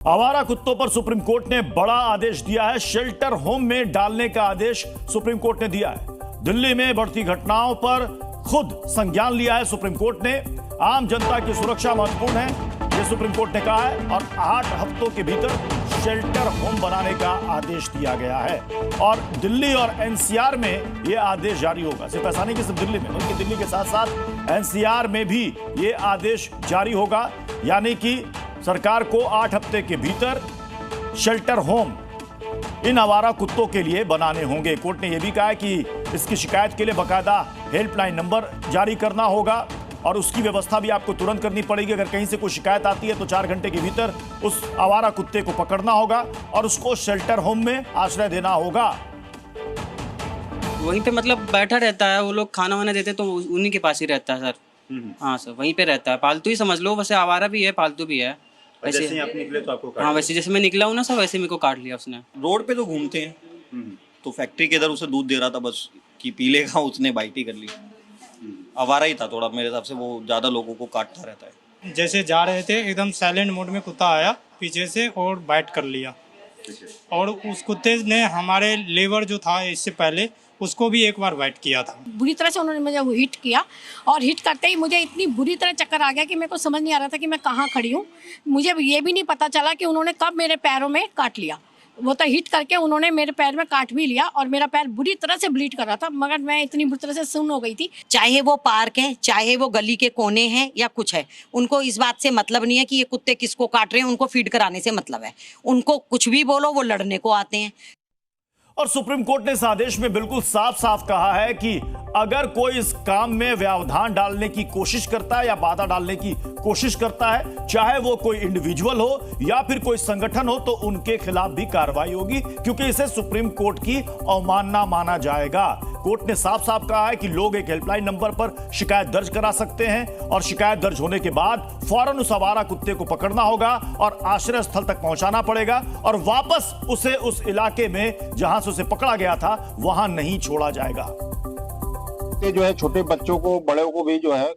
आवारा कुत्तों पर सुप्रीम कोर्ट ने बड़ा आदेश दिया है। शेल्टर होम में डालने का आदेश सुप्रीम कोर्ट ने दिया है। दिल्ली में बढ़ती घटनाओं पर खुद संज्ञान लिया है सुप्रीम कोर्ट ने। आम जनता की सुरक्षा महत्वपूर्ण है, यह सुप्रीम कोर्ट ने कहा है और 8 हफ्तों के भीतर शेल्टर होम बनाने का आदेश दिया गया है। और दिल्ली और एनसीआर में यह आदेश जारी होगा। सिर्फ ऐसा नहीं कि सिर्फ दिल्ली में, बल्कि दिल्ली के साथ साथ एनसीआर में भी यह आदेश जारी होगा, यानी कि सरकार को 8 हफ्ते के भीतर शेल्टर होम इन आवारा कुत्तों के लिए बनाने होंगे। कोर्ट ने यह भी कहा है कि इसकी शिकायत के लिए बाकायदा हेल्पलाइन नंबर जारी करना होगा और उसकी व्यवस्था भी आपको तुरंत करनी पड़ेगी। अगर कहीं से कोई शिकायत आती है तो 4 घंटे के भीतर उस आवारा कुत्ते को पकड़ना होगा और उसको शेल्टर होम में आश्रय देना होगा। वहीं पे मतलब बैठा रहता है, वो लोग खाना वाना देते तो उन्हीं के पास ही रहता है सर। हाँ सर, वहीं पे रहता है। पालतू ही समझ लो, वैसे आवारा भी है, पालतू भी है। जैसे ही आप निकले तो आपको काट हाँ, वैसे जैसे मैं निकला हूँ ना सर, वैसे मेरे को काट लिया उसने। रोड पे तो घूमते हैं, तो फैक्ट्री के इधर उसे दूध दे रहा था, बस कि पी लेगा, उसने बाइट ही कर ली। आवारा ही था थोड़ा मेरे हिसाब से, वो ज्यादा लोगों को काटता रहता है। जैसे जा रहे थे एकदम साइलेंट मोड में कुत्ता आया पीछे से और बाइट कर लिया, और उस कुत्ते ने हमारे लेबर जो था इससे पहले उसको भी एक बार बाइट किया था। बुरी तरह से उन्होंने मुझे हिट किया और हिट करते ही मुझे इतनी बुरी तरह चक्कर आ गया कि मेरे को समझ नहीं आ रहा था कि मैं कहाँ खड़ी हूँ। मुझे ये भी नहीं पता चला कि उन्होंने कब मेरे पैरों में काट लिया। वो तो हिट करके उन्होंने मेरे पैर में काट भी लिया और मेरा पैर बुरी तरह से ब्लीड कर रहा था, मगर मैं इतनी बुरी तरह से सुन्न हो गई थी। चाहे वो पार्क है, चाहे वो गली के कोने हैं या कुछ है, उनको इस बात से मतलब नहीं है कि ये कुत्ते किसको काट रहे हैं। उनको फीड कराने से मतलब है। उनको कुछ भी बोलो, वो लड़ने को आते हैं। और सुप्रीम कोर्ट ने इस आदेश में बिल्कुल साफ साफ कहा है कि अगर कोई इस काम में व्यवधान डालने की कोशिश करता है या बाधा डालने की कोशिश करता है, चाहे वो कोई इंडिविजुअल हो या फिर कोई संगठन हो, तो उनके खिलाफ भी कार्रवाई होगी, क्योंकि इसे सुप्रीम कोर्ट की अवमानना माना जाएगा। कोर्ट ने साफ साफ कहा है कि लोग एक हेल्पलाइन नंबर पर शिकायत दर्ज करा सकते हैं और शिकायत दर्ज होने के बाद फौरन उस आवारा कुत्ते को पकड़ना होगा और आश्रय स्थल तक पहुंचाना पड़ेगा और वापस उसे उस इलाके में जहां से उसे पकड़ा गया था वहां नहीं छोड़ा जाएगा। जो है छोटे बच्चों को, बड़े को भी जो है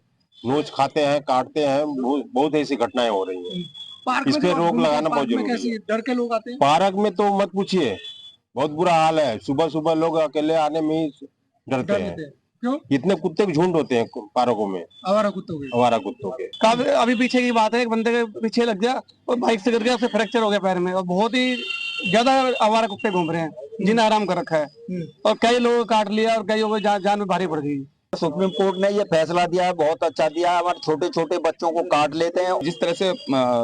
नोच खाते हैं, काटते हैं। बहुत ऐसी घटनाएं हो रही हैं। इस पे रोक लगाना बहुत जरूरी है। डर के लोग आते हैं पार्क में, तो मत पूछिए, बहुत बुरा हाल है। सुबह सुबह लोग अकेले आने में ही डरते हैं। क्यों? इतने कुत्ते के झुंड होते हैं पार्कों में, आवारा कुत्तों के। काफी अभी पीछे की बात है, एक बंदे के पीछे लग गया और बाइक से गिर गया, उससे फ्रैक्चर हो गया पैर में। और बहुत ही ज्यादा आवारा कुत्ते घूम रहे हैं, जिन्हें आराम कर रखा है, और कई लोगों काट लिया और कई को जान में भारी पड़ गई। सुप्रीम कोर्ट ने ये फैसला दिया है, बहुत अच्छा दिया है। हमारे छोटे छोटे बच्चों को काट लेते हैं। जिस तरह से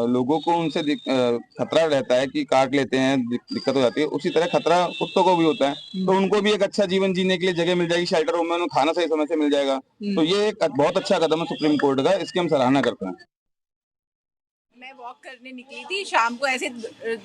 लोगों को उनसे खतरा रहता है कि काट लेते हैं, दिक्कत हो जाती है, उसी तरह खतरा कुत्तों को भी होता है। तो उनको भी एक अच्छा जीवन जीने के लिए जगह मिल जाएगी शेल्टर होम में, उन्हें खाना सही समय से मिल जाएगा। तो ये एक बहुत अच्छा कदम है सुप्रीम कोर्ट का, इसकी हम सराहना करते हैं। मैं वॉक करने निकली थी शाम को, ऐसे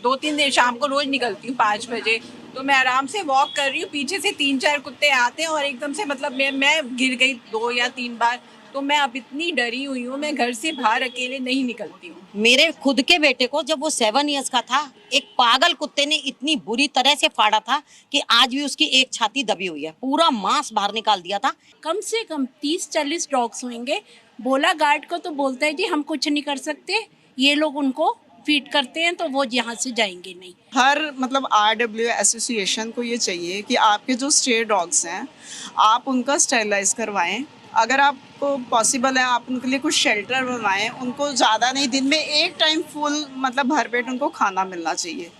2-3 दिन शाम को रोज निकलती हूँ 5 बजे। तो मैं आराम से वॉक कर रही हूँ, पीछे से 3-4 कुत्ते आते हैं और एकदम से मतलब मैं गिर गई 2 या 3 बार। तो मैं अब इतनी डरी हुई हूँ, मैं घर से बाहर अकेले नहीं निकलती हूँ। मेरे खुद के बेटे को जब वो 7 इयर्स का था, एक पागल कुत्ते ने इतनी बुरी तरह से फाड़ा था कि आज भी उसकी एक छाती दबी हुई है। पूरा मांस बाहर निकाल दिया था। कम से कम 30-40 डॉग्स होंगे। बोला गार्ड को तो बोलता है जी हम कुछ नहीं कर सकते, ये लोग उनको फीड करते हैं तो वो यहाँ से जाएंगे नहीं। हर मतलब RW एसोसिएशन को ये चाहिए कि आपके जो स्ट्रे डॉग्स हैं आप उनका स्टेरिलाइज करवाएं। अगर आपको पॉसिबल है आप उनके लिए कुछ शेल्टर बनवाएं। उनको ज़्यादा नहीं, दिन में एक टाइम फुल मतलब भरपेट उनको खाना मिलना चाहिए।